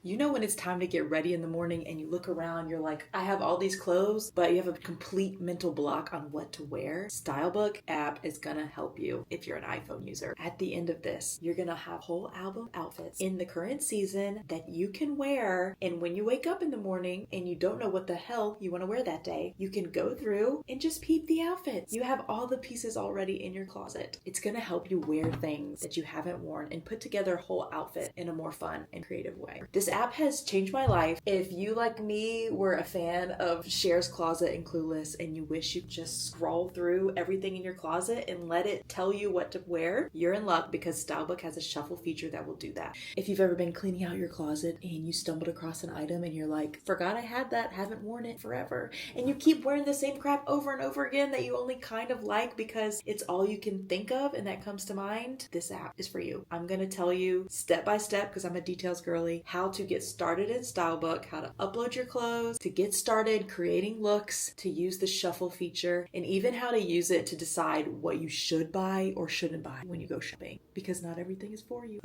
You know when it's time to get ready in the morning and you look around, you're like, I have all these clothes, but you have a complete mental block on what to wear? Stylebook app is gonna help you if you're an iPhone user. At the end of this, you're gonna have a whole album of outfits in the current season that you can wear, and when you wake up in the morning and you don't know what the hell you want to wear that day, you can go through and just peep the outfits. You have all the pieces already in your closet. It's gonna help you wear things that you haven't worn and put together a whole outfit in a more fun and creative way. This app has changed my life. If you, like me, were a fan of Cher's Closet and Clueless and you wish you could just scroll through everything in your closet and let it tell you what to wear, you're in luck because Stylebook has a shuffle feature that will do that. If you've ever been cleaning out your closet and you stumbled across an item and you're like, forgot I had that, haven't worn it forever, and you keep wearing the same crap over and over again that you only kind of like because it's all you can think of and that comes to mind, this app is for you. I'm going to tell you step by step, because I'm a details girly, how to get started in Stylebook, how to upload your clothes, to get started creating looks, to use the shuffle feature, and even how to use it to decide what you should buy or shouldn't buy when you go shopping, because not everything is for you.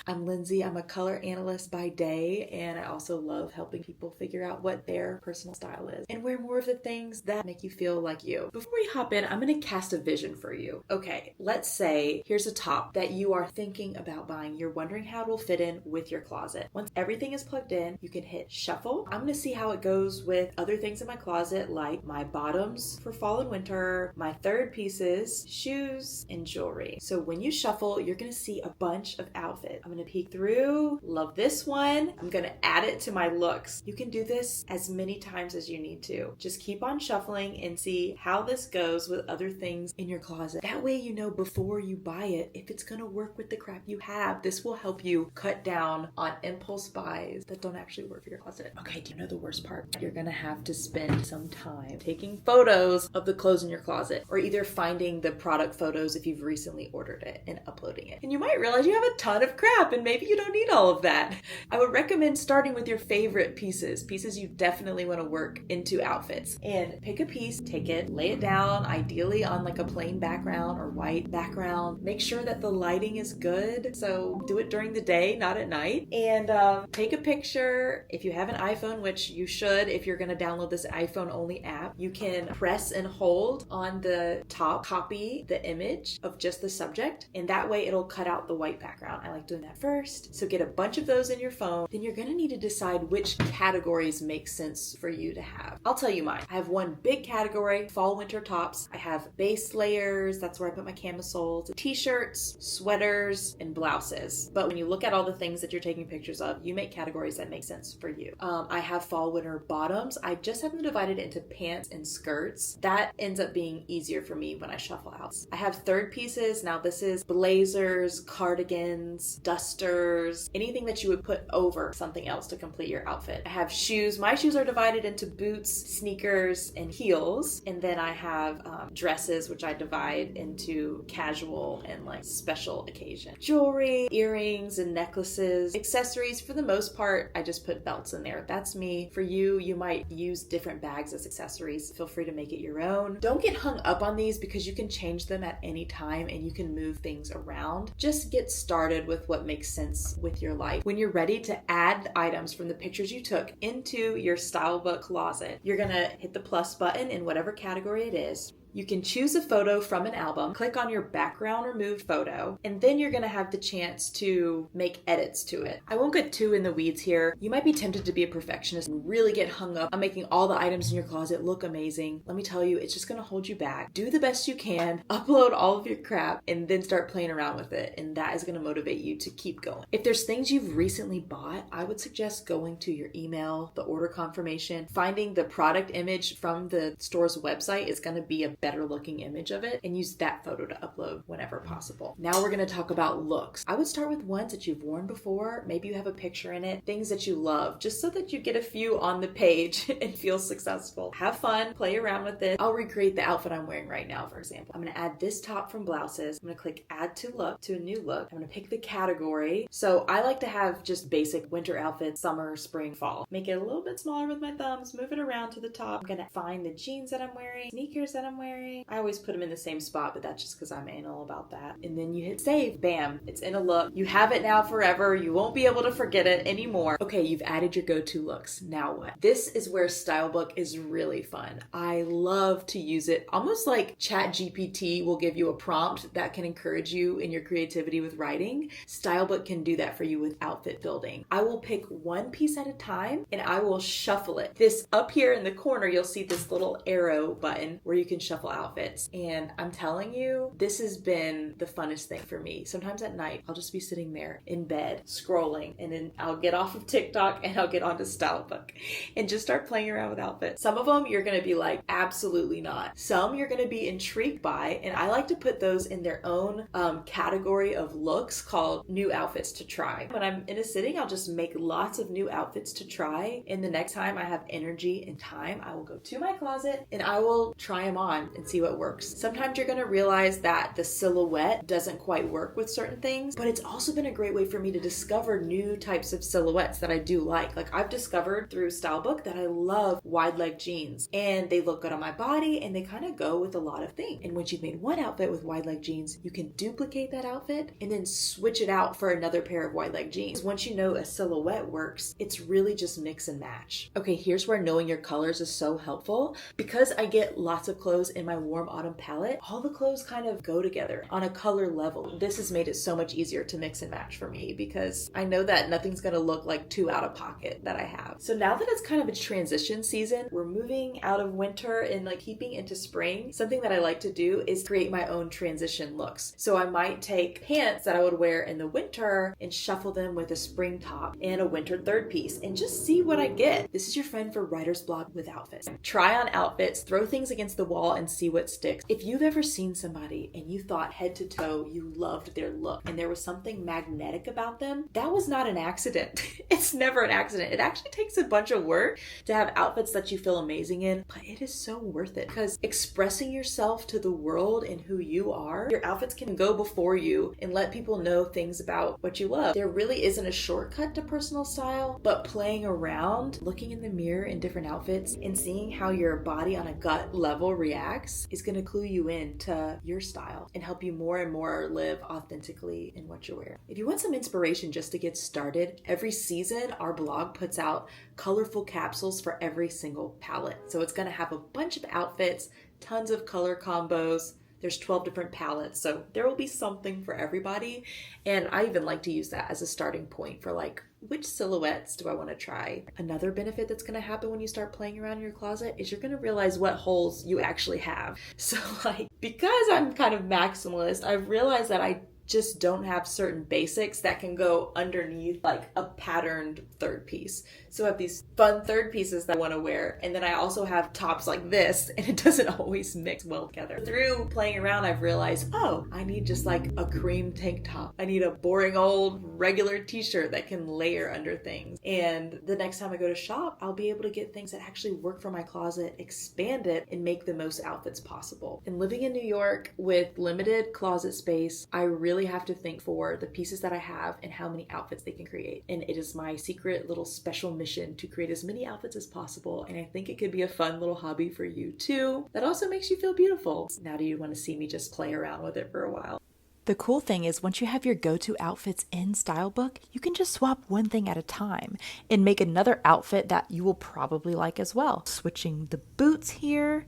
I'm Lindsay. I'm a color analyst by day, and I also love helping people figure out what their personal style is and wear more of the things that make you feel like you. Before we hop in, I'm going to cast a vision for you. Okay, let's say here's a top that you are thinking about buying. You're wondering how it will fit in with your closet. Once everything is plugged in, you can hit shuffle. I'm going to see how it goes with other things in my closet, like my bottoms for fall and winter, my third pieces, shoes, and jewelry. So when you shuffle, you're going to see a bunch of outfits. I'm going to peek through, love this one. I'm going to add it to my looks. You can do this as many times as you need to. Just keep on shuffling and see how this goes with other things in your closet. That way you know before you buy it if it's going to work with the crap you have. This will help you cut down on impulse buys that don't actually work for your closet. Okay, do you know the worst part? You're going to have to spend some time taking photos of the clothes in your closet, or either finding the product photos if you've recently ordered it and uploading it. And you might realize you have a ton of crap and maybe you don't need all of that. I would recommend starting with your favorite pieces you definitely want to work into outfits. And pick a piece, take it, lay it down, ideally on like a plain background or white background. Make sure that the lighting is good. So do it during the day, not at night. And take a picture. If you have an iPhone, which you should, if you're going to download this iPhone only app, you can press and hold on the top, copy the image of just the subject, and that way it'll cut out the white background. I like doing that first. So get a bunch of those in your phone. Then you're going to need to decide which categories make sense for you to have. I'll tell you mine. I have one big category, fall winter tops. I have base layers, that's where I put my camisoles, t-shirts, sweaters, and blouses. But when you look at all the things that you're taking pictures of, you make categories that make sense for you. I have fall winter bottoms. I just have them divided into pants and skirts. That ends up being easier for me when I shuffle out. I have third pieces. Now this is blazers, cardigans, dusters, anything that you would put over something else to complete your outfit. I have shoes. My shoes are divided into boots, sneakers, and heels. And then I have dresses, which I divide into casual and like special occasion. Jewelry, earrings, and necklaces. Accessories, for the most part, I just put belts in there. That's me. For you, you might use different bags as accessories. Feel free to make it your own. Don't get hung up on these because you can change them at any time and you can move things around. Just get started with what makes sense with your life. When you're ready to add items from the pictures you took into your Stylebook closet, you're gonna hit the plus button in whatever category it is. You can choose a photo from an album, click on your background removed photo, and then you're going to have the chance to make edits to it. I won't get too in the weeds here. You might be tempted to be a perfectionist and really get hung up on making all the items in your closet look amazing. Let me tell you, it's just going to hold you back. Do the best you can, upload all of your crap, and then start playing around with it, and that is going to motivate you to keep going. If there's things you've recently bought, I would suggest going to your email, the order confirmation, finding the product image from the store's website is going to be a better looking image of it, and use that photo to upload whenever possible. Now we're going to talk about looks. I would start with ones that you've worn before. Maybe you have a picture in it, things that you love, just so that you get a few on the page and feel successful. Have fun, play around with it. I'll recreate the outfit I'm wearing right now, for example. I'm going to add this top from blouses. I'm going to click add to look, to a new look. I'm going to pick the category. So I like to have just basic winter outfits, summer, spring, fall. Make it a little bit smaller with my thumbs, move it around to the top. I'm going to find the jeans that I'm wearing, sneakers that I'm wearing, wearing. I always put them in the same spot, but that's just because I'm anal about that. And then you hit save. Bam, it's in a look. You have it now forever. You won't be able to forget it anymore. Okay, you've added your go-to looks. Now what? This is where Stylebook is really fun. I love to use it almost like ChatGPT will give you a prompt that can encourage you in your creativity with writing. Stylebook can do that for you with outfit building. I will pick one piece at a time and I will shuffle it. This up here in the corner, you'll see this little arrow button where you can shuffle outfits. And I'm telling you, this has been the funnest thing for me. Sometimes at night, I'll just be sitting there in bed scrolling, and then I'll get off of TikTok and I'll get onto Stylebook and just start playing around with outfits. Some of them you're going to be like, absolutely not. Some you're going to be intrigued by, and I like to put those in their own category of looks called new outfits to try. When I'm in a sitting, I'll just make lots of new outfits to try, and the next time I have energy and time, I will go to my closet and I will try them on and see what works. Sometimes you're going to realize that the silhouette doesn't quite work with certain things, but it's also been a great way for me to discover new types of silhouettes that I do like. Like I've discovered through Stylebook that I love wide leg jeans, and they look good on my body and they kind of go with a lot of things. And once you've made one outfit with wide leg jeans, you can duplicate that outfit and then switch it out for another pair of wide leg jeans. Once you know a silhouette works, it's really just mix and match. Okay, here's where knowing your colors is so helpful. Because I get lots of clothes in my warm autumn palette, all the clothes kind of go together on a color level. This has made it so much easier to mix and match for me because I know that nothing's going to look like too out of pocket that I have. So now that it's kind of a transition season, we're moving out of winter and like keeping into spring. Something that I like to do is create my own transition looks. So I might take pants that I would wear in the winter and shuffle them with a spring top and a winter third piece and just see what I get. This is your friend for writer's block with outfits. Try on outfits, throw things against the wall and see what sticks. If you've ever seen somebody and you thought head to toe you loved their look and there was something magnetic about them, that was not an accident. It's never an accident. It actually takes a bunch of work to have outfits that you feel amazing in, but it is so worth it because expressing yourself to the world and who you are, your outfits can go before you and let people know things about what you love. There really isn't a shortcut to personal style, but playing around, looking in the mirror in different outfits and seeing how your body on a gut level reacts is going to clue you in to your style and help you more and more live authentically in what you're wearing. If you want some inspiration just to get started, every season our blog puts out colorful capsules for every single palette. So it's going to have a bunch of outfits, tons of color combos. There's 12 different palettes, so there will be something for everybody. And I even like to use that as a starting point for like, which silhouettes do I want to try? Another benefit that's going to happen when you start playing around in your closet is you're going to realize what holes you actually have. So like, because I'm kind of maximalist, I've realized that I just don't have certain basics that can go underneath like a patterned third piece. So I have these fun third pieces that I want to wear. And then I also have tops like this, and it doesn't always mix well together. Through playing around, I've realized, oh, I need just like a cream tank top. I need a boring old regular t-shirt that can layer under things. And the next time I go to shop, I'll be able to get things that actually work for my closet, expand it, and make the most outfits possible. And living in New York with limited closet space, I really have to think for the pieces that I have and how many outfits they can create. And it is my secret little special mission to create as many outfits as possible. And I think it could be a fun little hobby for you too. That also makes you feel beautiful. Now do you want to see me just play around with it for a while? The cool thing is once you have your go-to outfits in Stylebook, you can just swap one thing at a time and make another outfit that you will probably like as well. Switching the boots here,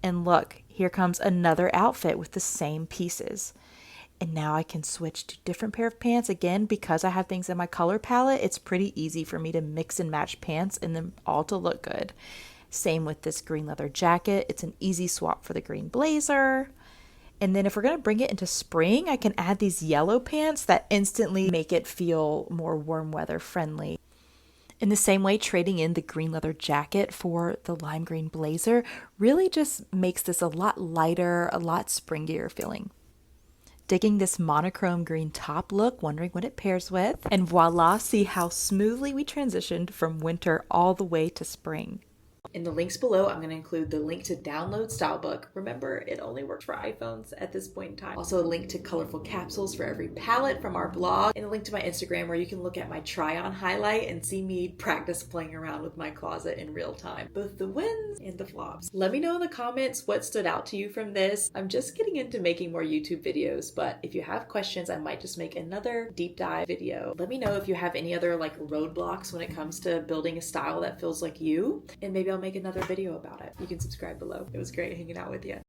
and look, here comes another outfit with the same pieces. And now I can switch to different pair of pants. Again, because I have things in my color palette, it's pretty easy for me to mix and match pants and them all to look good. Same with this green leather jacket. It's an easy swap for the green blazer. And then if we're going to bring it into spring, I can add these yellow pants that instantly make it feel more warm weather friendly. In the same way, trading in the green leather jacket for the lime green blazer really just makes this a lot lighter, a lot springier feeling. Digging this monochrome green top look, wondering what it pairs with, and voila, see how smoothly we transitioned from winter all the way to spring. In the links below, I'm going to include the link to download Stylebook. Remember, it only works for iPhones at this point in time. Also a link to colorful capsules for every palette from our blog, and a link to my Instagram where you can look at my try-on highlight and see me practice playing around with my closet in real time, both the wins and the flops. Let me know in the comments what stood out to you from this. I'm just getting into making more YouTube videos, but if you have questions, I might just make another deep dive video. Let me know if you have any other roadblocks when it comes to building a style that feels like you, and maybe I'll make another video about it. You can subscribe below. It was great hanging out with you.